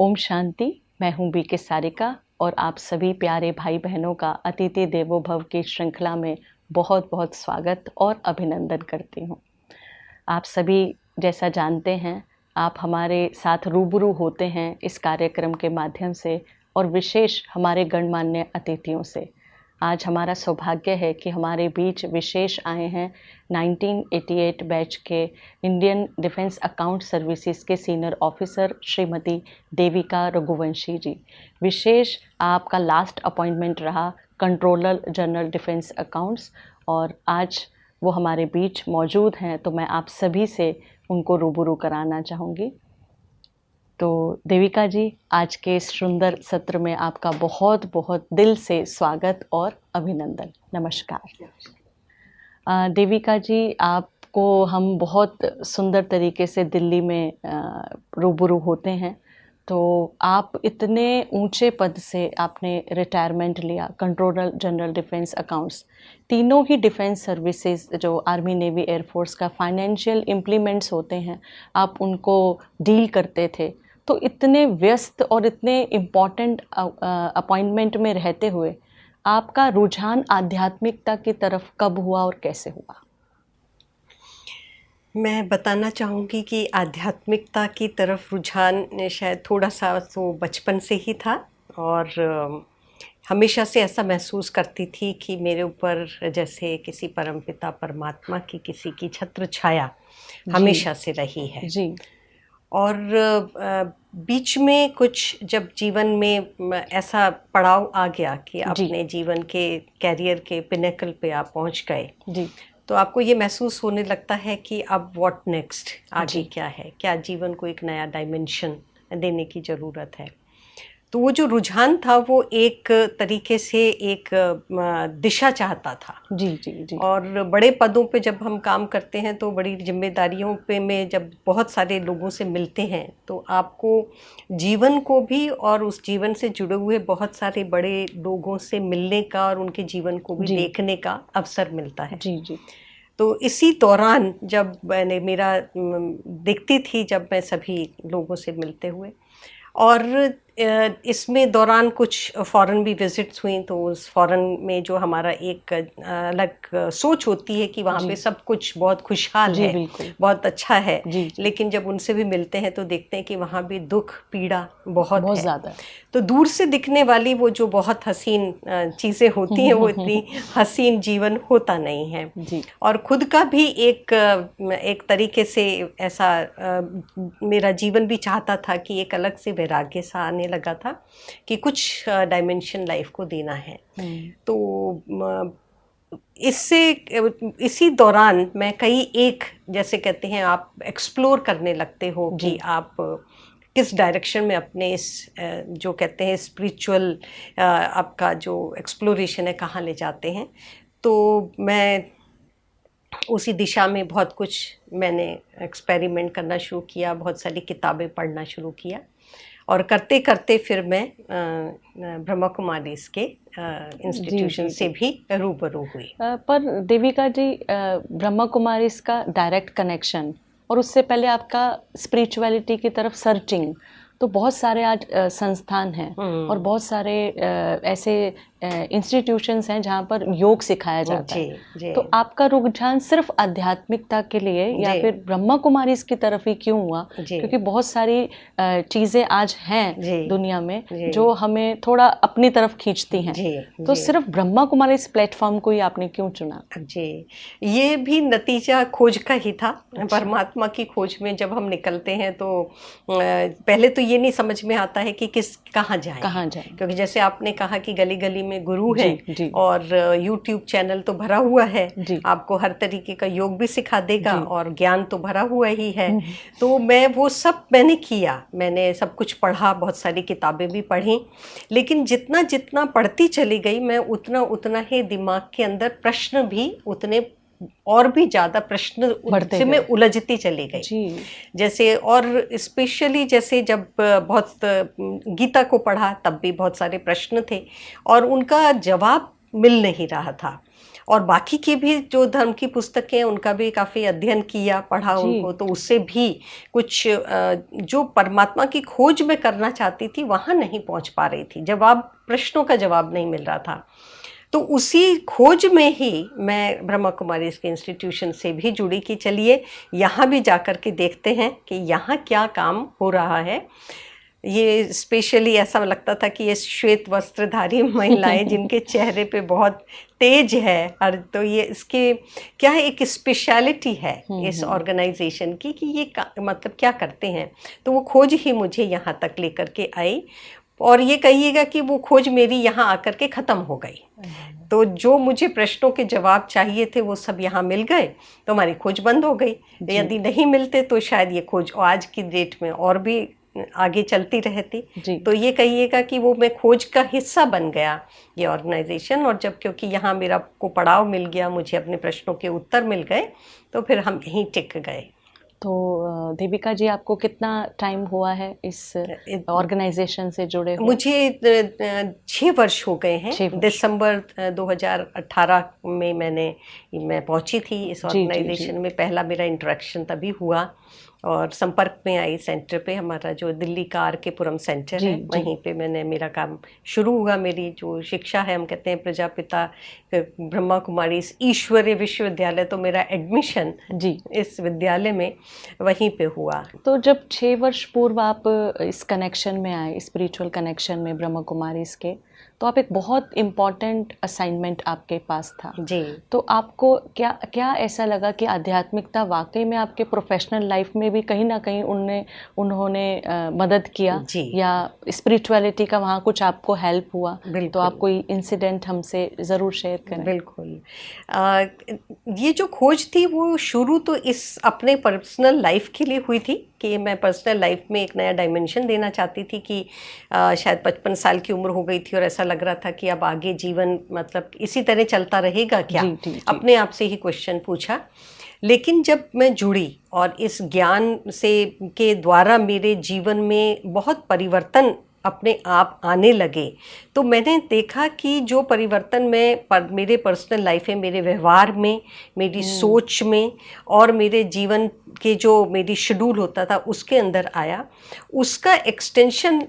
ओम शांति। मैं हूँ बीके सारिका और आप सभी प्यारे भाई बहनों का अतिथि देवो भव की श्रृंखला में बहुत बहुत स्वागत और अभिनंदन करती हूँ। आप सभी जैसा जानते हैं, आप हमारे साथ रूबरू होते हैं इस कार्यक्रम के माध्यम से और विशेष हमारे गणमान्य अतिथियों से। आज हमारा सौभाग्य है कि हमारे बीच विशेष आए हैं 1988 बैच के इंडियन डिफेंस अकाउंट सर्विसेज के सीनियर ऑफिसर श्रीमती देविका रघुवंशी जी। विशेष आपका लास्ट अपॉइंटमेंट रहा कंट्रोलर जनरल डिफेंस अकाउंट्स और आज वो हमारे बीच मौजूद हैं, तो मैं आप सभी से उनको रूबरू कराना चाहूँगी। तो देविका जी, आज के इस सुंदर सत्र में आपका बहुत बहुत दिल से स्वागत और अभिनंदन। नमस्कार। देविका जी, आपको हम बहुत सुंदर तरीके से दिल्ली में रूबरू होते हैं। तो आप इतने ऊंचे पद से आपने रिटायरमेंट लिया, कंट्रोलर जनरल डिफेंस अकाउंट्स, तीनों ही डिफेंस सर्विसेज जो आर्मी नेवी एयरफोर्स का फाइनेंशियल इम्प्लीमेंट्स होते हैं, आप उनको डील करते थे। तो इतने व्यस्त और इतने इम्पॉर्टेंट अपॉइंटमेंट में रहते हुए आपका रुझान आध्यात्मिकता की तरफ कब हुआ और कैसे हुआ? मैं बताना चाहूँगी कि आध्यात्मिकता की तरफ रुझान शायद थोड़ा सा तो बचपन से ही था और हमेशा से ऐसा महसूस करती थी कि मेरे ऊपर जैसे किसी परमपिता परमात्मा की किसी की छत्र छाया हमेशा से रही है जी। और बीच में कुछ जब जीवन में ऐसा पड़ाव आ गया कि अपने जीवन के कैरियर के पिनेकल पे आप पहुंच गए जी। तो आपको ये महसूस होने लगता है कि अब व्हाट नेक्स्ट, आगे क्या है, क्या जीवन को एक नया डायमेंशन देने की ज़रूरत है। तो वो जो रुझान था वो एक तरीके से एक दिशा चाहता था। जी जी जी। और बड़े पदों पे जब हम काम करते हैं तो बड़ी जिम्मेदारियों पे में जब बहुत सारे लोगों से मिलते हैं तो आपको जीवन को भी और उस जीवन से जुड़े हुए बहुत सारे बड़े लोगों से मिलने का और उनके जीवन को भी देखने का अवसर मिलता है। जी जी। तो इसी दौरान जब मैंने मेरा देखती थी जब मैं सभी लोगों से मिलते हुए और इसमें दौरान कुछ फॉरेन भी विजिट्स हुई तो उस फॉरेन में जो हमारा एक अलग सोच होती है कि वहाँ पे सब कुछ बहुत खुशहाल है, बहुत अच्छा है, लेकिन जब उनसे भी मिलते हैं तो देखते हैं कि वहाँ भी दुख पीड़ा बहुत है। ज़्यादा। तो दूर से दिखने वाली वो जो बहुत हसीन चीज़ें होती हैं वो इतनी हसीन जीवन होता नहीं है जी। और खुद का भी एक तरीके से ऐसा मेरा जीवन भी चाहता था कि एक अलग से वैराग्य सा आने लगा था कि कुछ डायमेंशन लाइफ को देना है। तो इसी दौरान मैं जैसे कहते हैं आप एक्सप्लोर करने लगते हो कि आप किस डायरेक्शन में अपने इस जो कहते हैं स्पिरिचुअल आपका जो एक्सप्लोरेशन है कहाँ ले जाते हैं। तो मैं उसी दिशा में बहुत कुछ मैंने एक्सपेरिमेंट करना शुरू किया, बहुत सारी किताबें पढ़ना शुरू किया और करते करते फिर मैं ब्रह्मा कुमारीज के इंस्टीट्यूशन से भी रूबरू हुई। पर देविका जी, ब्रह्मा कुमारीज का डायरेक्ट कनेक्शन और उससे पहले आपका स्पिरिचुअलिटी की तरफ सर्चिंग, तो बहुत सारे आज संस्थान हैं और बहुत सारे ऐसे इंस्टीट्यूशंस हैं जहाँ पर योग सिखाया जाता है। तो आपका रुझान सिर्फ आध्यात्मिकता के लिए या फिर ब्रह्मा कुमारीज की तरफ ही क्यों हुआ? क्योंकि बहुत सारी चीज़ें आज हैं दुनिया में जो हमें थोड़ा अपनी तरफ खींचती हैं। तो सिर्फ ब्रह्मा कुमारीज प्लेटफॉर्म को ही आपने क्यों चुना? जी, ये भी नतीजा खोज का ही था। परमात्मा की खोज में जब हम निकलते हैं तो पहले तो ये नहीं समझ में आता है कि कहाँ जाएं, क्योंकि जैसे आपने कहा कि गली गली में गुरु है और YouTube चैनल तो भरा हुआ है, आपको हर तरीके का योग भी सिखा देगा और ज्ञान तो भरा हुआ ही है। तो मैं वो सब मैंने किया, मैंने सब कुछ पढ़ा, बहुत सारी किताबें भी पढ़ी, लेकिन जितना जितना पढ़ती चली गई मैं उतना उतना ही दिमाग के अंदर प्रश्न भी उतने और भी ज़्यादा प्रश्न से मैं उलझती चली गई। जैसे और स्पेशली जैसे जब बहुत गीता को पढ़ा तब भी बहुत सारे प्रश्न थे और उनका जवाब मिल नहीं रहा था। और बाकी की भी जो धर्म की पुस्तकें हैं उनका भी काफ़ी अध्ययन किया, पढ़ा उनको, तो उससे भी कुछ जो परमात्मा की खोज में करना चाहती थी वहाँ नहीं पहुँच पा रही थी, प्रश्नों का जवाब नहीं मिल रहा था। तो उसी खोज में ही मैं ब्रह्मा कुमारीज़ के इंस्टीट्यूशन से भी जुड़ी कि चलिए यहाँ भी जाकर के देखते हैं कि यहाँ क्या काम हो रहा है। ये स्पेशली ऐसा लगता था कि ये श्वेत वस्त्रधारी महिलाएं जिनके चेहरे पे बहुत तेज है, और तो ये इसके क्या है, एक स्पेशलिटी है इस ऑर्गेनाइजेशन की कि ये मतलब क्या करते हैं। तो वो खोज ही मुझे यहाँ तक लेकर के आई, और ये कहिएगा कि वो खोज मेरी यहाँ आकर के ख़त्म हो गई। तो जो मुझे प्रश्नों के जवाब चाहिए थे वो सब यहाँ मिल गए, तो हमारी खोज बंद हो गई। यदि नहीं मिलते तो शायद ये खोज आज की डेट में और भी आगे चलती रहती। तो ये कहिएगा कि वो मैं खोज का हिस्सा बन गया ये ऑर्गेनाइजेशन, और जब क्योंकि यहाँ मेरा को पड़ाव मिल गया, मुझे अपने प्रश्नों के उत्तर मिल गए, तो फिर हम यहीं टिक गए। तो देविका जी, आपको कितना टाइम हुआ है इस ऑर्गेनाइजेशन से जुड़े हुए? मुझे 6 वर्ष हो गए हैं। दिसंबर 2018 में मैं पहुंची थी इस ऑर्गेनाइजेशन में। पहला मेरा इंटरेक्शन तभी हुआ और संपर्क में आई सेंटर पे, हमारा जो दिल्ली का आर के पुरम सेंटर है, वहीं पे मेरा काम शुरू हुआ। मेरी जो शिक्षा है, हम कहते हैं प्रजापिता ब्रह्मा कुमारी ईश्वरीय विश्वविद्यालय, तो मेरा एडमिशन इस विद्यालय में वहीं पे हुआ। तो जब 6 वर्ष पूर्व आप इस कनेक्शन में आए, स्पिरिचुअल कनेक्शन में ब्रह्मा कुमारी के, तो आप एक बहुत इम्पॉर्टेंट असाइनमेंट आपके पास था जी। तो आपको क्या ऐसा लगा कि आध्यात्मिकता वाकई में आपके प्रोफेशनल लाइफ में भी कहीं ना कहीं उन्होंने मदद किया, या स्पिरिचुअलिटी का वहाँ कुछ आपको हेल्प हुआ? तो आप कोई इंसिडेंट हमसे ज़रूर शेयर करें। बिल्कुल। ये जो खोज थी वो शुरू तो इस अपने पर्सनल लाइफ के लिए हुई थी कि मैं पर्सनल लाइफ में एक नया डायमेंशन देना चाहती थी कि शायद 55 साल की उम्र हो गई थी और ऐसा लग रहा था कि अब आगे जीवन मतलब इसी तरह चलता रहेगा क्या। अपने आप से ही क्वेश्चन पूछा। लेकिन जब मैं जुड़ी और इस ज्ञान से के द्वारा मेरे जीवन में बहुत परिवर्तन अपने आप आने लगे, तो मैंने देखा कि जो परिवर्तन मेरे पर्सनल लाइफ में, मेरे व्यवहार में, मेरी सोच में और मेरे जीवन के जो मेरी शेड्यूल होता था उसके अंदर आया, उसका एक्सटेंशन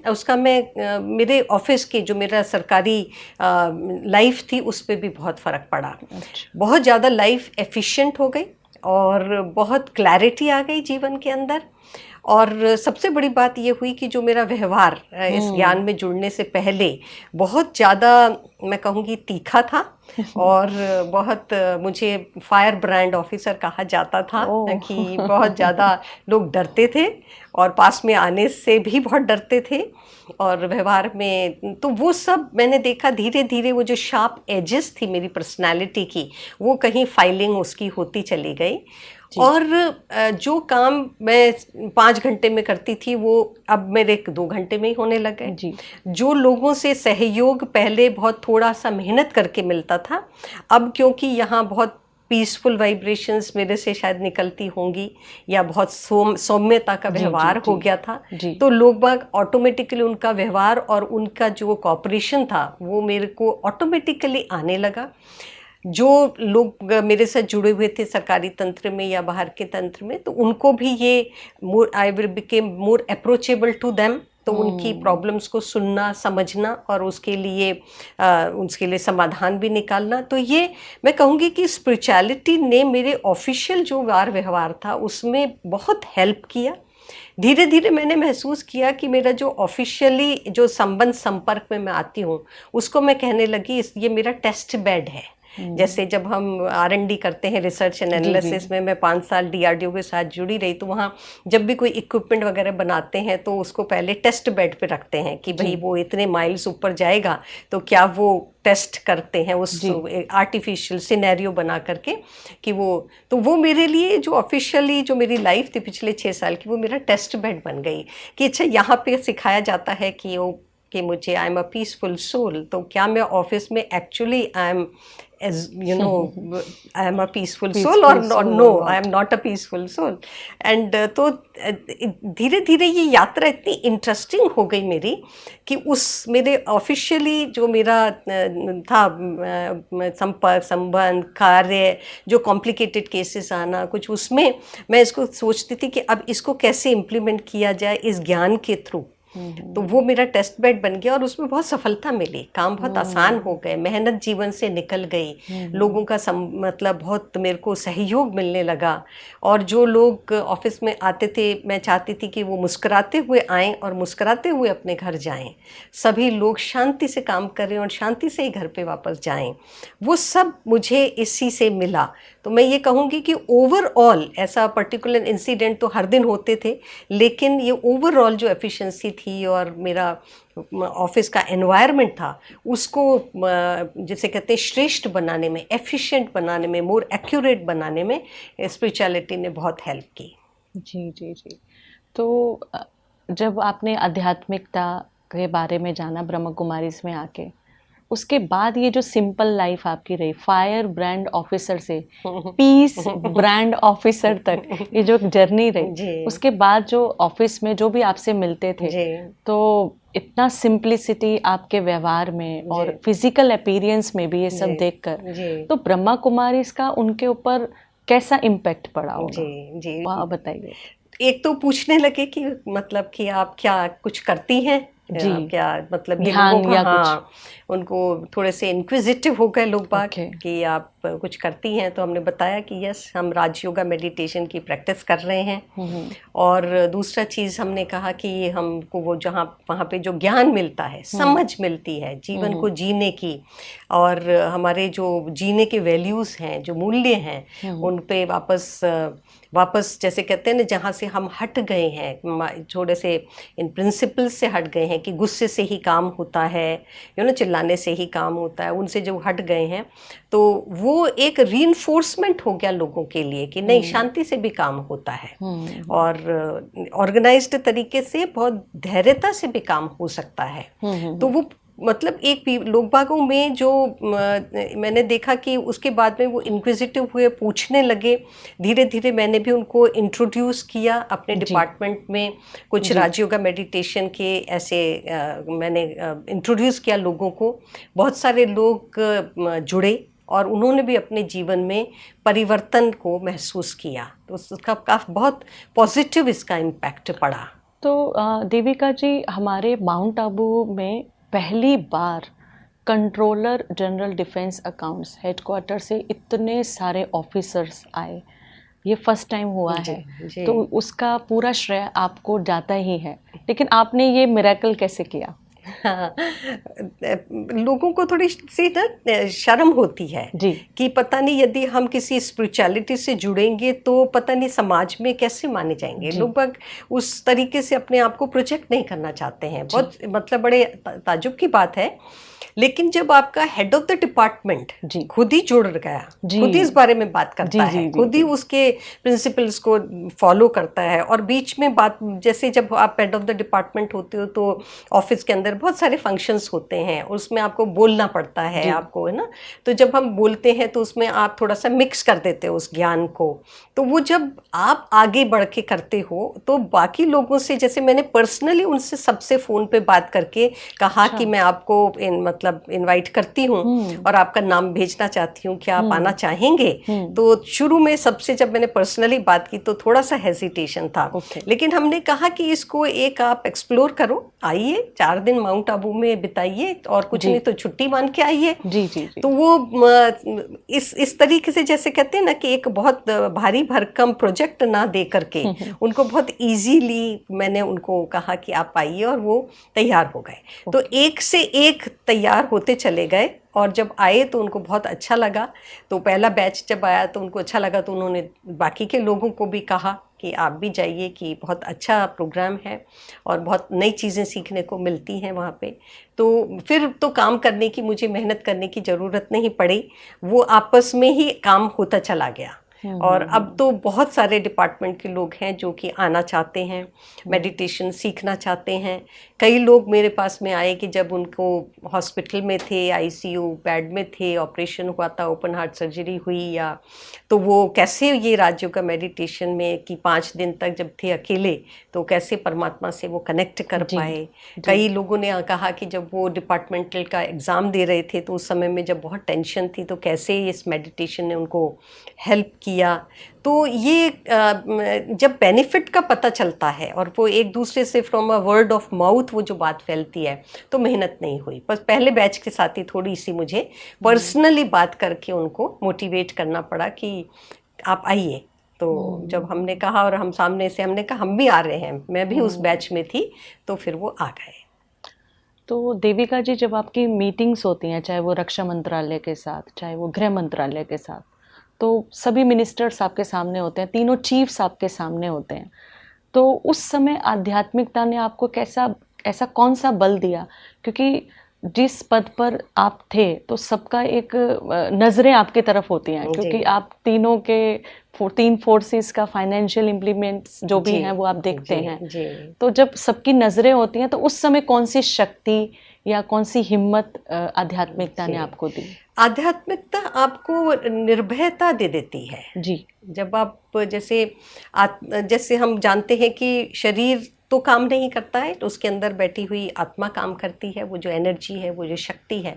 मेरे ऑफिस के जो मेरा सरकारी लाइफ थी उस पर भी बहुत फ़र्क पड़ा। बहुत ज़्यादा लाइफ एफिशिएंट हो गई और बहुत क्लैरिटी आ गई जीवन के अंदर। और सबसे बड़ी बात ये हुई कि जो मेरा व्यवहार इस ज्ञान में जुड़ने से पहले बहुत ज़्यादा, मैं कहूँगी, तीखा था और बहुत मुझे फायर ब्रांड ऑफिसर कहा जाता था कि बहुत ज़्यादा लोग डरते थे और पास में आने से भी बहुत डरते थे। और व्यवहार में तो वो सब मैंने देखा धीरे धीरे, वो जो शार्प एजेस थी मेरी पर्सनालिटी की, वो कहीं फाइलिंग उसकी होती चली गई। और जो काम मैं 5 घंटे में करती थी वो अब मेरे 2 घंटे में ही होने लगे। जो लोगों से सहयोग पहले बहुत थोड़ा सा मेहनत करके मिलता था, अब क्योंकि यहाँ बहुत पीसफुल वाइब्रेशंस मेरे से शायद निकलती होंगी या बहुत सौम्यता का व्यवहार हो गया था, तो लोग बाग ऑटोमेटिकली उनका व्यवहार और उनका जो कोऑपरेशन था वो मेरे को ऑटोमेटिकली आने लगा। जो लोग मेरे साथ जुड़े हुए थे सरकारी तंत्र में या बाहर के तंत्र में, तो उनको भी ये I will become more approachable to them. तो उनकी प्रॉब्लम्स को सुनना, समझना और उसके लिए समाधान भी निकालना। तो ये मैं कहूँगी कि स्पिरिचुअलिटी ने मेरे ऑफिशियल जो व्यवहार था उसमें बहुत हेल्प किया। धीरे धीरे मैंने महसूस किया कि मेरा जो ऑफिशियली जो संपर्क में मैं आती हूँ उसको मैं कहने लगी ये मेरा टेस्ट बेड है। जैसे जब हम R&D करते हैं, रिसर्च एंड एनालिसिस में मैं 5 साल DRDO के साथ जुड़ी रही, तो वहाँ जब भी कोई इक्विपमेंट वगैरह बनाते हैं तो उसको पहले टेस्ट बेड पे रखते हैं कि भाई वो इतने माइल्स ऊपर जाएगा तो क्या वो टेस्ट करते हैं उस आर्टिफिशियल सिनेरियो बना करके कि वो मेरे लिए जो ऑफिशियली जो मेरी लाइफ थी पिछले 6 साल की, वो मेरा टेस्ट बेड बन गई कि अच्छा यहाँ पे सिखाया जाता है कि वो कि मुझे I am a peaceful soul, तो क्या मैं ऑफिस में actually I am as you know I am a peaceful soul or no I am not a peaceful soul and तो धीरे धीरे ये यात्रा इतनी इंटरेस्टिंग हो गई मेरी कि उस मेरे ऑफिशियली जो मेरा था संपर्क संबंध कार्य जो कॉम्प्लिकेटेड केसेस आना कुछ, उसमें मैं इसको सोचती थी कि अब इसको कैसे इम्प्लीमेंट किया जाए इस ज्ञान के थ्रू। तो वो मेरा टेस्ट बेड बन गया और उसमें बहुत सफलता मिली, काम बहुत आसान हो गए, मेहनत जीवन से निकल गई, लोगों का मतलब बहुत मेरे को सहयोग मिलने लगा। और जो लोग ऑफिस में आते थे मैं चाहती थी कि वो मुस्कुराते हुए आएं और मुस्कुराते हुए अपने घर जाएं, सभी लोग शांति से काम करें और शांति से ही घर पे वापस जाएं। वो सब मुझे इसी से मिला। तो मैं ये कहूँगी कि ओवरऑल ऐसा पर्टिकुलर इंसिडेंट तो हर दिन होते थे, लेकिन ये ओवरऑल जो एफिशिएंसी थी और मेरा ऑफिस का एनवायरनमेंट था उसको जिसे कहते हैं श्रेष्ठ बनाने में, एफिशिएंट बनाने में, मोर एक्यूरेट बनाने में स्पिरिचुअलिटी ने बहुत हेल्प की। जी जी जी। तो जब आपने आध्यात्मिकता के बारे में जाना ब्रह्म कुमारीज में आके, उसके बाद ये जो सिंपल लाइफ आपकी रही, फायर ब्रांड ऑफिसर से पीस ब्रांड ऑफिसर तक ये जो जर्नी रही, उसके बाद जो ऑफिस में जो भी आपसे मिलते थे तो इतना सिंप्लिसिटी आपके व्यवहार में और फिजिकल अपीयरेंस में भी ये सब देखकर, तो ब्रह्मा कुमारीज का उनके ऊपर कैसा इम्पैक्ट पड़ा होगा? जी जी, आप बताइए। एक तो पूछने लगे कि मतलब कि आप क्या कुछ करती हैं क्या, मतलब ये लोगों को, हाँ, उनको थोड़े से इंक्विजिटिव हो गए लोग बाग कि आप कुछ करती हैं। तो हमने बताया कि यस, हम राजयोगा मेडिटेशन की प्रैक्टिस कर रहे हैं। और दूसरा चीज़ हमने कहा कि हमको वो जहाँ वहाँ पे जो ज्ञान मिलता है, समझ मिलती है जीवन को जीने की, और हमारे जो जीने के वैल्यूज़ हैं, जो मूल्य हैं, उन पे वापस जैसे कहते हैं ना, जहाँ से हम हट गए हैं, थोड़े से इन प्रिंसिपल्स से हट गए हैं कि गुस्से से ही काम होता है, चिल्लाने से ही काम होता है, उनसे जो हट गए हैं, तो वो एक रीइंफोर्समेंट हो गया लोगों के लिए कि नहीं, शांति से भी काम होता है और ऑर्गेनाइज्ड तरीके से बहुत धैर्यता से भी काम हो सकता है। तो वो मतलब एक लोग बागों में जो मैंने देखा कि उसके बाद में वो इंक्विजिटिव हुए, पूछने लगे। धीरे धीरे मैंने भी उनको इंट्रोड्यूस किया अपने डिपार्टमेंट में, कुछ राजयोगा मेडिटेशन के ऐसे मैंने इंट्रोड्यूस किया लोगों को। बहुत सारे लोग जुड़े और उन्होंने भी अपने जीवन में परिवर्तन को महसूस किया, तो उसका काफ़ी बहुत पॉजिटिव इसका इम्पैक्ट पड़ा। तो देविका जी, हमारे माउंट आबू में पहली बार controller general defence accounts headquarters से इतने सारे ऑफिसर्स आए, ये फर्स्ट टाइम हुआ है। तो उसका पूरा श्रेय आपको जाता ही है, लेकिन आपने ये मिरेकल कैसे किया? हाँ, लोगों को थोड़ी सी ना शर्म होती है कि पता नहीं यदि हम किसी स्पिरिचुअलिटी से जुड़ेंगे तो पता नहीं समाज में कैसे माने जाएंगे। लोग उस तरीके से अपने आप को प्रोजेक्ट नहीं करना चाहते हैं। बहुत मतलब बड़े ताजुब की बात है, लेकिन जब आपका हेड ऑफ द डिपार्टमेंट खुद ही जुड़ गया, खुद ही इस बारे में बात करता है, खुद ही उसके प्रिंसिपल्स को फॉलो करता है, और बीच में बात, जैसे जब आप हेड ऑफ द डिपार्टमेंट होते हो तो ऑफिस के अंदर बहुत सारे फंक्शंस होते हैं, उसमें आपको बोलना पड़ता है, आपको, है ना। तो जब हम बोलते हैं तो उसमें आप थोड़ा सा मिक्स कर देते हो उस ज्ञान को। तो वो जब आप आगे बढ़ के करते हो तो बाकी लोगों से, जैसे मैंने पर्सनली उनसे सबसे फ़ोन पे बात करके कहा कि मैं आपको मतलब इनवाइट करती हूँ और आपका नाम भेजना चाहती हूँ, क्या आप आना चाहेंगे? तो शुरू में सबसे जब मैंने पर्सनली बात की तो थोड़ा सा हेजिटेशन था, लेकिन हमने कहा कि इसको एक आप एक्सप्लोर करो, आइए 4 दिन माउंट आबू में बिताइए, और कुछ नहीं तो छुट्टी मान के आइए। तो वो इस तरीके से, जैसे कहते हैं ना कि एक बहुत भारी भरकम प्रोजेक्ट ना दे करके उनको बहुत इजीली मैंने उनको कहा कि आप आइए, और वो तैयार हो गए। तो एक से एक तैयार होते चले गए, और जब आए तो उनको बहुत अच्छा लगा। तो पहला बैच जब आया तो उनको अच्छा लगा, तो उन्होंने बाकी के लोगों को भी कहा कि आप भी जाइए, कि बहुत अच्छा प्रोग्राम है और बहुत नई चीज़ें सीखने को मिलती हैं वहाँ पे। तो फिर तो काम करने की, मुझे मेहनत करने की ज़रूरत नहीं पड़ी, वो आपस में ही काम होता चला गया। और अब तो बहुत सारे डिपार्टमेंट के लोग हैं जो कि आना चाहते हैं, मेडिटेशन सीखना चाहते हैं। कई लोग मेरे पास में आए कि जब उनको हॉस्पिटल में थे, आईसीयू बेड में थे, ऑपरेशन हुआ था, ओपन हार्ट सर्जरी हुई या, तो वो कैसे ये राजयोगा मेडिटेशन में कि 5 दिन तक जब थे अकेले तो कैसे परमात्मा से वो कनेक्ट कर पाए। कई लोगों ने कहा कि जब वो डिपार्टमेंटल का एग्ज़ाम दे रहे थे तो उस समय में जब बहुत टेंशन थी तो कैसे इस मेडिटेशन ने उनको हेल्प किया। तो ये जब बेनिफिट का पता चलता है और वो एक दूसरे से from a word of mouth वो जो बात फैलती है, तो मेहनत नहीं हुई। बस पहले बैच के साथ ही थोड़ी सी मुझे पर्सनली बात करके उनको मोटिवेट करना पड़ा कि आप आइए। तो जब हमने कहा और हम सामने से हमने कहा हम भी आ रहे हैं, मैं भी उस बैच में थी, तो फिर वो आ गए। तो देविका जी, जब आपकी मीटिंग्स होती हैं, चाहे वो रक्षा मंत्रालय के साथ, चाहे वो गृह मंत्रालय के साथ, तो सभी मिनिस्टर्स आपके सामने होते हैं, तीनों चीफ्स आपके सामने होते हैं, तो उस समय आध्यात्मिकता ने आपको कैसा, ऐसा कौन सा बल दिया? क्योंकि जिस पद पर आप थे तो सबका एक नज़रें आपके तरफ होती हैं, क्योंकि आप तीनों के तीन फोर्सेस का फाइनेंशियल इम्प्लीमेंट्स जो भी हैं वो आप देखते हैं। तो जब सबकी नज़रें होती हैं तो उस समय कौन सी शक्ति या कौन सी हिम्मत आध्यात्मिकता ने आपको दी? आध्यात्मिकता आपको निर्भयता दे देती है जी। जब आप जैसे हम जानते हैं कि शरीर तो काम नहीं करता है, तो उसके अंदर बैठी हुई आत्मा काम करती है, वो जो एनर्जी है, वो जो शक्ति है।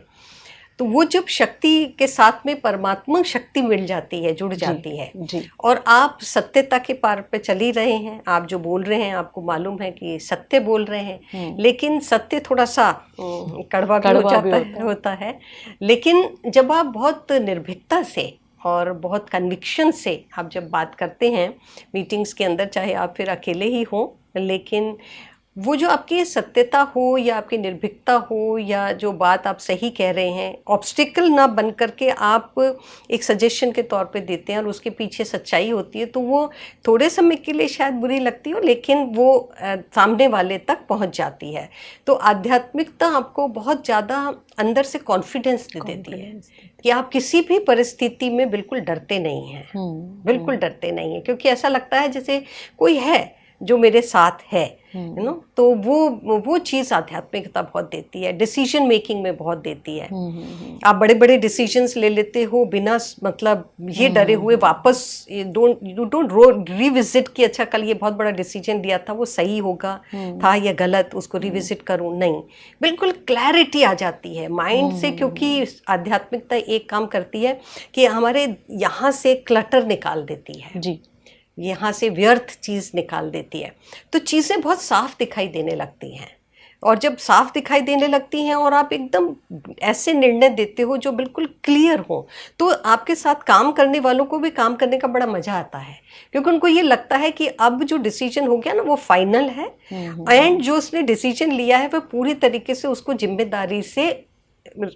तो वो जब शक्ति के साथ में परमात्मा शक्ति मिल जाती है, जुड़ जाती है, और आप सत्यता के पार पे चल ही रहे हैं, आप जो बोल रहे हैं आपको मालूम है कि सत्य बोल रहे हैं, लेकिन सत्य थोड़ा सा कड़वा भी होता है। लेकिन जब आप बहुत निर्भीकता से और बहुत कन्विक्शन से आप जब बात करते हैं मीटिंग्स के अंदर, चाहे आप फिर अकेले ही हों, लेकिन वो जो आपकी सत्यता हो या आपकी निर्भीकता हो या जो बात आप सही कह रहे हैं, ऑब्स्टिकल ना बन करके आप एक सजेशन के तौर पे देते हैं और उसके पीछे सच्चाई होती है, तो वो थोड़े समय के लिए शायद बुरी लगती हो, लेकिन वो सामने वाले तक पहुंच जाती है। तो आध्यात्मिकता आपको बहुत ज़्यादा अंदर से कॉन्फिडेंस दे देती है कि आप किसी भी परिस्थिति में बिल्कुल डरते नहीं हैं, बिल्कुल डरते नहीं हैं, क्योंकि ऐसा लगता है जैसे कोई है जो मेरे साथ है, यू नो। तो वो चीज़ आध्यात्मिकता बहुत देती है, डिसीजन मेकिंग में बहुत देती है। आप बड़े बड़े डिसीजंस ले लेते हो बिना मतलब ये डरे हुए, वापस यू डोंट रिविजिट कि अच्छा कल ये बहुत बड़ा डिसीजन लिया था, वो सही होगा था या गलत, उसको रिविजिट करूँ, नहीं, बिल्कुल क्लैरिटी आ जाती है माइंड से। क्योंकि आध्यात्मिकता एक काम करती है कि हमारे यहाँ से क्लटर निकाल देती है जी, यहाँ से व्यर्थ चीज़ निकाल देती है, तो चीज़ें बहुत साफ दिखाई देने लगती हैं। और जब साफ दिखाई देने लगती हैं और आप एकदम ऐसे निर्णय देते हो जो बिल्कुल क्लियर हो, तो आपके साथ काम करने वालों को भी काम करने का बड़ा मज़ा आता है, क्योंकि उनको ये लगता है कि अब जो डिसीजन हो गया ना वो फाइनल है, एंड जो उसने डिसीजन लिया है वह पूरी तरीके से उसको जिम्मेदारी से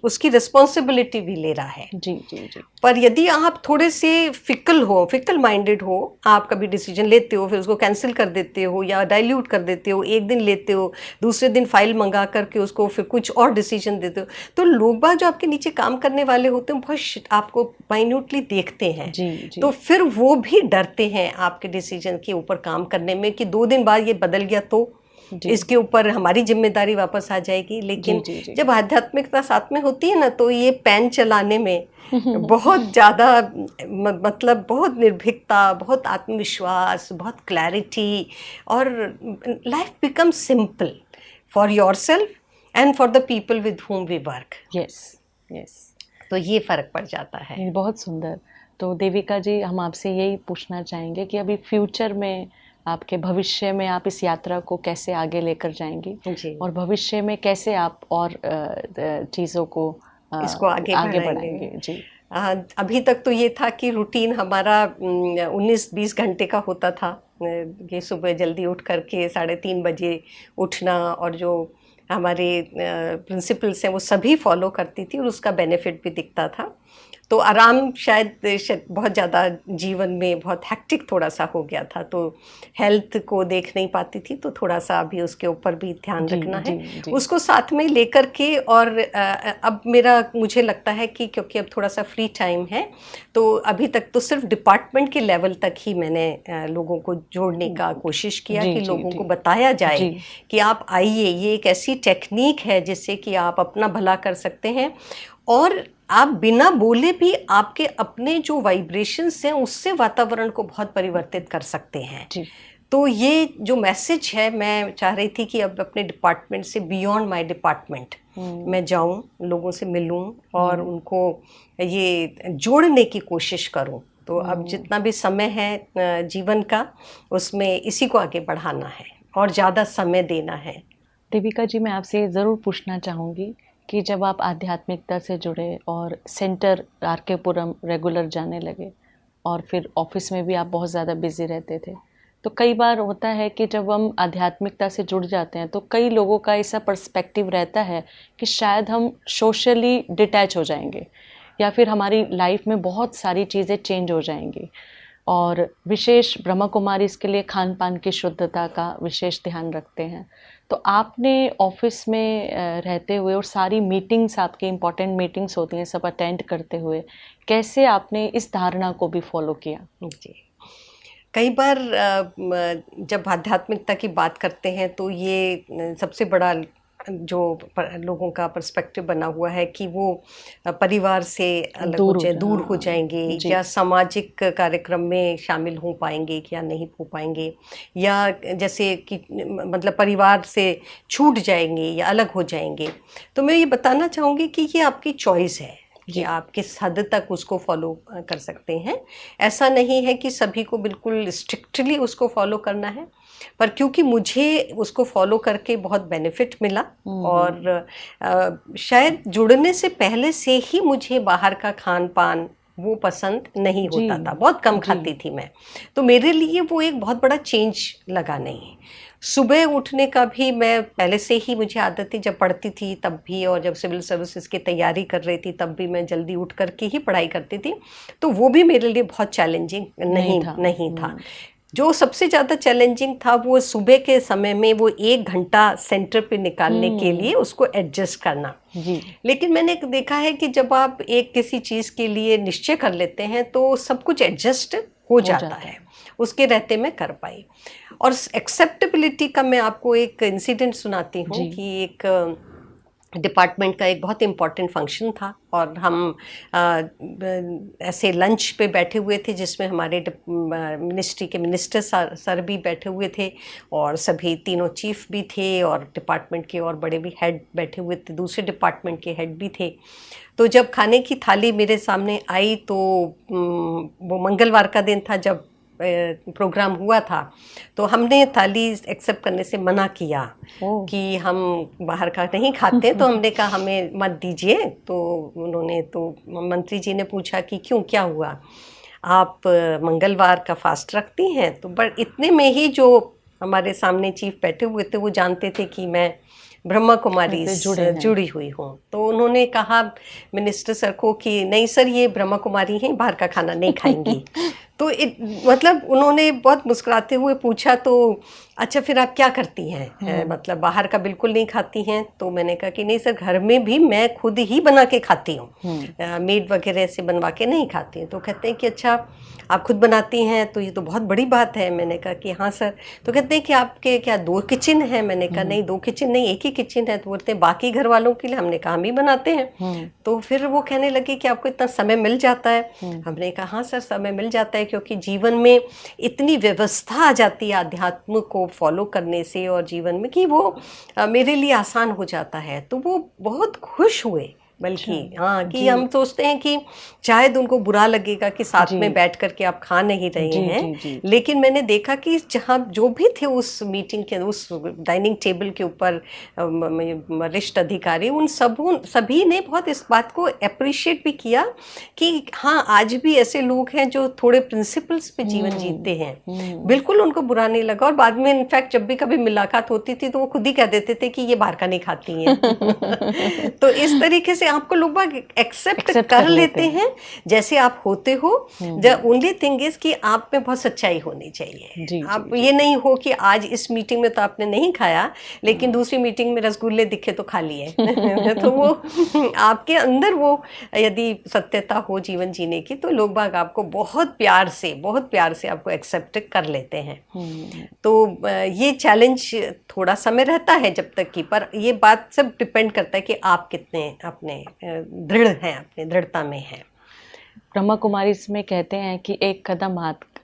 उसकी रिस्पॉन्सिबिलिटी भी ले रहा है। जी जी जी। पर यदि आप थोड़े से फिकल माइंडेड हो, आप कभी डिसीजन लेते हो फिर उसको कैंसिल कर देते हो या डाइल्यूट कर देते हो, एक दिन लेते हो, दूसरे दिन फाइल मंगा करके उसको फिर कुछ और डिसीजन देते हो, तो लोग बाग जो आपके नीचे काम करने वाले होते हैं बहुत आपको माइन्यूटली देखते हैं जी, जी। तो फिर वो भी डरते हैं आपके डिसीजन के ऊपर काम करने में कि 2 दिन बाद ये बदल गया तो इसके ऊपर हमारी जिम्मेदारी वापस आ जाएगी। लेकिन जी। जब आध्यात्मिकता साथ में होती है ना, तो ये पेन चलाने में बहुत ज़्यादा मतलब बहुत निर्भीकता, बहुत आत्मविश्वास, बहुत क्लैरिटी, और life become simple for yourself and for the people with whom we work. Yes yes, तो ये फ़र्क पड़ जाता है। बहुत सुंदर। तो देविका जी, हम आपसे यही पूछना चाहेंगे कि अभी फ्यूचर में, आपके भविष्य में आप इस यात्रा को कैसे आगे लेकर जाएंगी जी। और भविष्य में कैसे आप और चीज़ों को इसको आगे बढ़ाएंगे जी। अभी तक तो ये था कि रूटीन हमारा 19-20 घंटे का होता था, ये सुबह जल्दी उठ करके 3:30 बजे उठना, और जो हमारे प्रिंसिपल्स हैं वो सभी फॉलो करती थी और उसका बेनिफिट भी दिखता था। तो आराम शायद बहुत ज़्यादा जीवन में बहुत हेक्टिक थोड़ा सा हो गया था, तो हेल्थ को देख नहीं पाती थी, तो थोड़ा सा अभी उसके ऊपर भी ध्यान रखना है, उसको साथ में लेकर के। और अब मुझे लगता है कि क्योंकि अब थोड़ा सा फ्री टाइम है, तो अभी तक तो सिर्फ डिपार्टमेंट के लेवल तक ही मैंने लोगों को जोड़ने का कोशिश किया कि लोगों को बताया जाए कि आप आइए, ये एक ऐसी टेक्निक है जिससे कि आप अपना भला कर सकते हैं, और आप बिना बोले भी आपके अपने जो वाइब्रेशंस हैं उससे वातावरण को बहुत परिवर्तित कर सकते हैं। तो ये जो मैसेज है, मैं चाह रही थी कि अब अपने डिपार्टमेंट से बियॉन्ड माय डिपार्टमेंट मैं जाऊं, लोगों से मिलूं और उनको ये जोड़ने की कोशिश करूं। तो अब जितना भी समय है जीवन का, उसमें इसी को आगे बढ़ाना है और ज़्यादा समय देना है। देविका जी, मैं आपसे ज़रूर पूछना चाहूँगी कि जब आप आध्यात्मिकता से जुड़े और सेंटर आर.के. पुरम रेगुलर जाने लगे और फिर ऑफिस में भी आप बहुत ज़्यादा बिजी रहते थे, तो कई बार होता है कि जब हम आध्यात्मिकता से जुड़ जाते हैं तो कई लोगों का ऐसा पर्सपेक्टिव रहता है कि शायद हम सोशली डिटैच हो जाएंगे या फिर हमारी लाइफ में बहुत सारी चीज़ें चेंज हो जाएंगी, और विशेष ब्रह्मा कुमारी इसके लिए खान पान की शुद्धता का विशेष ध्यान रखते हैं। तो आपने ऑफिस में रहते हुए और सारी मीटिंग्स, आपकी इम्पॉर्टेंट मीटिंग्स होती हैं, सब अटेंड करते हुए कैसे आपने इस धारणा को भी फॉलो किया? जी, कई बार जब आध्यात्मिकता की बात करते हैं तो ये सबसे बड़ा जो लोगों का पर्सपेक्टिव बना हुआ है कि वो परिवार से अलग दूर हो जाएंगे, या सामाजिक कार्यक्रम में शामिल हो पाएंगे या नहीं हो पाएंगे, या जैसे कि मतलब परिवार से छूट जाएंगे या अलग हो जाएंगे। तो मैं ये बताना चाहूँगी कि ये आपकी चॉइस है कि आप किस हद तक उसको फॉलो कर सकते हैं। ऐसा नहीं है कि सभी को बिल्कुल स्ट्रिक्टली उसको फॉलो करना है, पर क्योंकि मुझे उसको फॉलो करके बहुत बेनिफिट मिला, और शायद जुड़ने से पहले से ही मुझे बाहर का खान पान वो पसंद नहीं होता था, बहुत कम खाती थी मैं, तो मेरे लिए वो एक बहुत बड़ा चेंज लगा नहीं। सुबह उठने का भी मैं पहले से ही मुझे आदत थी, जब पढ़ती थी तब भी, और जब सिविल सर्विसेज की तैयारी कर रही थी तब भी मैं जल्दी उठ करके ही पढ़ाई करती थी, तो वो भी मेरे लिए बहुत चैलेंजिंग नहीं था। जो सबसे ज़्यादा चैलेंजिंग था वो सुबह के समय में वो 1 घंटा सेंटर पे निकालने के लिए उसको एडजस्ट करना। लेकिन मैंने देखा है कि जब आप एक किसी चीज़ के लिए निश्चय कर लेते हैं तो सब कुछ एडजस्ट हो जाता है, उसके रहते मैं कर पाई। और एक्सेप्टेबिलिटी का मैं आपको एक इंसिडेंट सुनाती हूँ कि एक डिपार्टमेंट का एक बहुत इम्पॉर्टेंट फंक्शन था, और हम ऐसे लंच पे बैठे हुए थे जिसमें हमारे मिनिस्ट्री के मिनिस्टर सर भी बैठे हुए थे, और सभी तीनों चीफ भी थे, और डिपार्टमेंट के और बड़े भी हेड बैठे हुए थे, दूसरे डिपार्टमेंट के हेड भी थे। तो जब खाने की थाली मेरे सामने आई तो वो मंगलवार का दिन था जब प्रोग्राम हुआ था, तो हमने थाली एक्सेप्ट करने से मना किया कि हम बाहर का नहीं खाते, तो हमने कहा हमें मत दीजिए। तो उन्होंने, तो मंत्री जी ने पूछा कि क्यों, क्या हुआ, आप मंगलवार का फास्ट रखती हैं? तो बट इतने में ही जो हमारे सामने चीफ बैठे हुए थे वो जानते थे कि मैं ब्रह्मा कुमारी से जुड़ी हुई हूँ। तो उन्होंने कहा मिनिस्टर सर को कि नहीं सर, ये ब्रह्मा कुमारी हैं, बाहर का खाना नहीं खाएंगी। तो मतलब उन्होंने बहुत मुस्कुराते हुए पूछा, तो अच्छा फिर आप क्या करती हैं, मतलब बाहर का बिल्कुल नहीं खाती हैं? तो मैंने कहा कि नहीं सर, घर में भी मैं खुद ही बना के खाती हूँ, मेड वगैरह से बनवा के नहीं खाती हूँ। तो कहते हैं कि अच्छा आप खुद बनाती हैं, तो ये तो बहुत बड़ी बात है। मैंने कहा कि हाँ सर। तो कहते हैं कि आपके क्या 2 किचन हैं? मैंने कहा नहीं, 2 किचन नहीं, एक ही किचन है। तो बोलते हैं बाकी घर वालों के लिए? हमने कहा हम ही बनाते हैं। तो फिर वो कहने लगे कि आपको इतना समय मिल जाता है? हमने कहा हाँ सर, समय मिल जाता है, क्योंकि जीवन में इतनी व्यवस्था आ जाती है आध्यात्म को फॉलो करने से, और जीवन में कि वो मेरे लिए आसान हो जाता है। तो वो बहुत खुश हुए, बल्कि हाँ, कि हम सोचते हैं कि शायद उनको बुरा लगेगा कि साथ में बैठ करके आप खा नहीं रहे हैं, लेकिन मैंने देखा कि जहाँ जो भी थे उस मीटिंग के, उस डाइनिंग टेबल के ऊपर वरिष्ठ अधिकारी, उन सभी ने बहुत इस बात को अप्रिशिएट भी किया कि हाँ, आज भी ऐसे लोग हैं जो थोड़े प्रिंसिपल्स पे जीवन जीते हैं। बिल्कुल उनको बुरा नहीं लगा, और बाद में इनफैक्ट जब भी कभी मुलाकात होती थी तो वो खुद ही कह देते थे कि ये बाहर का नहीं खाती हैं। तो इस तरीके से आपको लोग बाग एक्सेप्ट कर लेते हैं जैसे आप होते हो। द ओनली थिंग इज कि आप में बहुत सच्चाई होनी चाहिए। आप ये नहीं हो कि आज इस मीटिंग में तो आपने नहीं खाया, लेकिन दूसरी मीटिंग में रसगुल्ले दिखे तो खा लिए। तो वो आपके अंदर वो यदि सत्यता हो जीवन जीने की, तो लोग बाग आपको बहुत प्यार से आपको एक्सेप्ट कर लेते हैं। तो ये चैलेंज थोड़ा समय रहता है जब तक कि, पर ये बात सब डिपेंड करता है कि आप कितने अपने दृढ़ हैं, अपने दृढ़ता में हैं। ब्रह्मा कुमारी इसमें कहते हैं कि एक कदम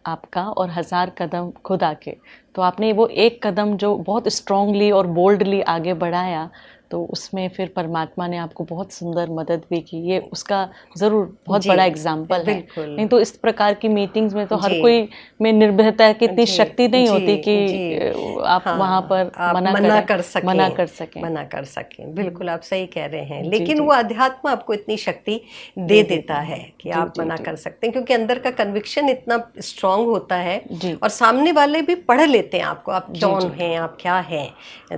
आपका और 1000 कदम खुद आके। तो आपने वो एक कदम जो बहुत स्ट्रांगली और बोल्डली आगे बढ़ाया, तो उसमें फिर परमात्मा ने आपको बहुत सुंदर मदद भी की। ये उसका ज़रूर बहुत बड़ा एग्जाम्पल है। नहीं तो इस प्रकार की मीटिंग्स में तो हर कोई में निर्भरता की इतनी शक्ति नहीं होती कि आप वहाँ पर मना कर सकें। बिल्कुल आप सही कह रहे हैं। लेकिन वो अध्यात्म आपको इतनी शक्ति दे देता है कि आप मना कर सकते हैं, क्योंकि अंदर का कन्विक्शन इतना स्ट्रांग होता है और सामने वाले भी पढ़ लेते हैं आपको, आप कौन हैं, आप क्या हैं,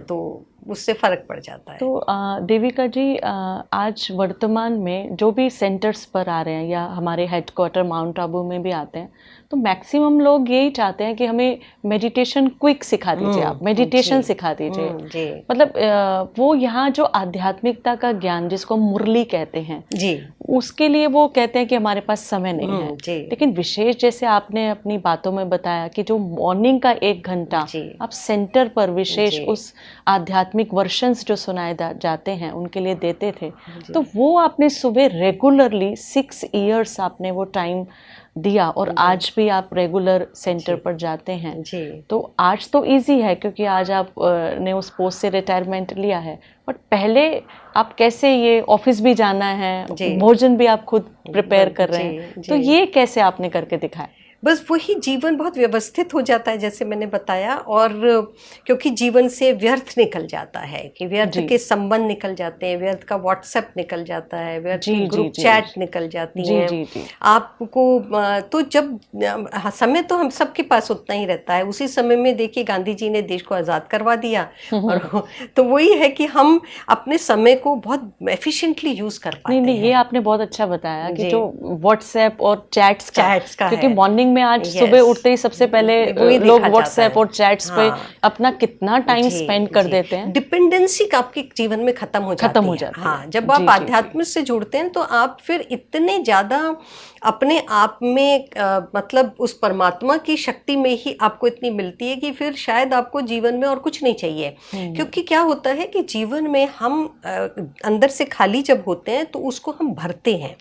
तो उससे फ़र्क पड़ जाता है। तो देविका जी, आज वर्तमान में जो भी सेंटर्स पर आ रहे हैं या हमारे हेडक्वार्टर माउंट आबू में भी आते हैं, तो मैक्सिमम लोग यही चाहते हैं कि हमें मेडिटेशन क्विक सिखा दीजिए, आप मेडिटेशन सिखा दीजिए। मतलब वो यहाँ जो आध्यात्मिकता का ज्ञान जिसको मुरली कहते हैं जी, उसके लिए वो कहते हैं कि हमारे पास समय नहीं है। लेकिन विशेष जैसे आपने अपनी बातों में बताया कि जो मॉर्निंग का 1 घंटा आप सेंटर पर विशेष उस आध्यात्मिक वर्शंस जो सुनाए जाते हैं उनके लिए देते थे, तो वो आपने सुबह रेगुलरली 6 इयर्स आपने वो टाइम दिया और आज भी आप रेगुलर सेंटर पर जाते हैं। तो आज तो इजी है क्योंकि आज आप ने उस पोस्ट से रिटायरमेंट लिया है, बट पहले आप कैसे, ये ऑफिस भी जाना है, भोजन भी आप खुद प्रिपेयर कर रहे हैं, तो ये कैसे आपने करके दिखाया? बस वही जीवन बहुत व्यवस्थित हो जाता है जैसे मैंने बताया, और क्योंकि जीवन से व्यर्थ निकल जाता है कि व्यर्थ के संबंध निकल जाते हैं, व्यर्थ का व्हाट्सएप निकल जाता है, व्यर्थ की ग्रुप चैट निकल जाती हैं आपको। तो जब समय तो हम सबके पास उतना ही रहता है। उसी समय में देखिए गांधी जी ने देश को आज़ाद करवा दिया और तो वही है कि हम अपने समय को बहुत एफिशिएंटली यूज़ कर पाते हैं। नहीं, ये आपने बहुत अच्छा बताया कि जो व्हाट्सएप और चैट्स का क्योंकि मॉर्निंग में आज सुबह उठते ही सबसे पहले लोग व्हाट्सएप और चैट्स पे अपना कितना टाइम स्पेंड कर देते हैं। डिपेंडेंसी आपके जीवन में खत्म हो जाती है। हाँ, जब आप आध्यात्म से जुड़ते हैं तो आप फिर इतने ज़्यादा अपने आप में मतलब उस परमात्मा की शक्ति में ही आपको इतनी मिलती है कि फिर शायद आपको जीवन में और कुछ नहीं चाहिए। क्योंकि क्या होता है कि जीवन में हम अंदर से खाली जब होते हैं तो उसको हम भरते हैं।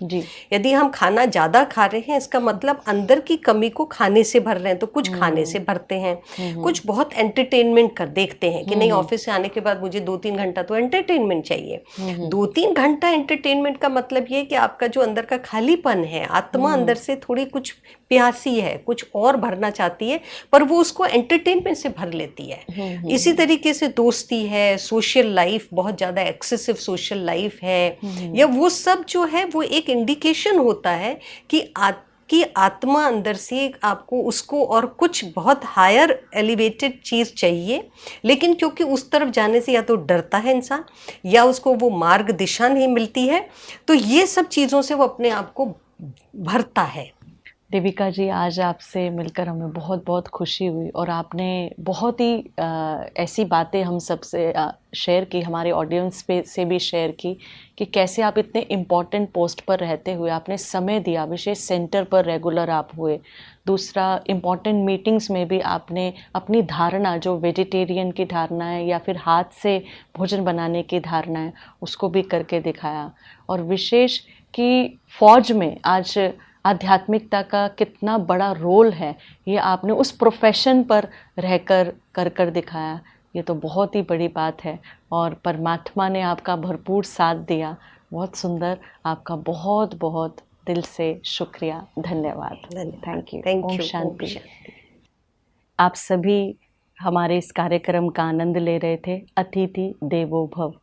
यदि हम खाना ज़्यादा खा रहे हैं, इसका मतलब अंदर की कमी को खाने से भर रहे हैं, तो कुछ खाने से भरते हैं, कुछ बहुत एंटरटेनमेंट कर देखते हैं कि नहीं ऑफिस से आने के बाद मुझे 2-3 घंटा तो एंटरटेनमेंट चाहिए। 2-3 घंटा एंटरटेनमेंट का मतलब ये कि आपका जो अंदर का खालीपन है, आत्मा अंदर से थोड़ी कुछ प्यासी है, कुछ और भरना चाहती है, पर वो उसको एंटरटेनमेंट से भर लेती है। इसी तरीके से दोस्ती है, सोशल लाइफ, बहुत ज़्यादा एक्सेसिव सोशल लाइफ है, या वो सब जो है वो एक इंडिकेशन होता है कि आत्मा अंदर से आपको उसको और कुछ बहुत हायर एलिवेटेड चीज़ चाहिए, लेकिन क्योंकि उस तरफ जाने से या तो डरता है इंसान या उसको वो मार्ग दिशा नहीं मिलती है, तो ये सब चीज़ों से वो अपने आप को भरता है। देविका जी, आज आपसे मिलकर हमें बहुत बहुत खुशी हुई और आपने बहुत ही ऐसी बातें हम सबसे शेयर की, हमारे ऑडियंस से भी शेयर की कि कैसे आप इतने इम्पॉर्टेंट पोस्ट पर रहते हुए आपने समय दिया, विशेष सेंटर पर रेगुलर आप हुए। दूसरा, इम्पॉर्टेंट मीटिंग्स में भी आपने अपनी धारणा, जो वेजिटेरियन की धारणा है या फिर हाथ से भोजन बनाने की धारणा है, उसको भी करके दिखाया। और विशेष कि फौज में आज आध्यात्मिकता का कितना बड़ा रोल है, ये आपने उस प्रोफेशन पर रहकर कर दिखाया। ये तो बहुत ही बड़ी बात है और परमात्मा ने आपका भरपूर साथ दिया। बहुत सुंदर, आपका बहुत बहुत दिल से शुक्रिया, धन्यवाद। Thank you. ओम शांति। आप सभी हमारे इस कार्यक्रम का आनंद ले रहे थे। अतिथि देवो भव।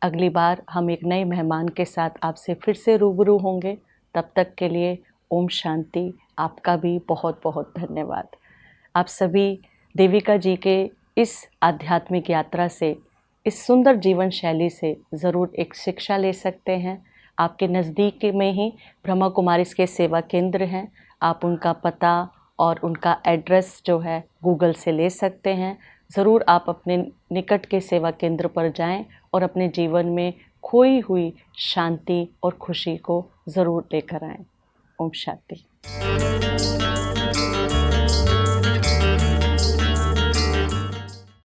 अगली बार हम एक नए मेहमान के साथ आपसे फिर से रूबरू होंगे। तब तक के लिए ओम शांति। आपका भी बहुत बहुत धन्यवाद। आप सभी देविका जी के इस आध्यात्मिक यात्रा से, इस सुंदर जीवन शैली से ज़रूर एक शिक्षा ले सकते हैं। आपके नज़दीक में ही ब्रह्मा कुमारीज़ के सेवा केंद्र हैं। आप उनका पता और उनका एड्रेस जो है गूगल से ले सकते हैं। ज़रूर आप अपने निकट के सेवा केंद्र पर जाएं और अपने जीवन में खोई हुई शांति और खुशी को ज़रूर लेकर आएं। ओम शांति।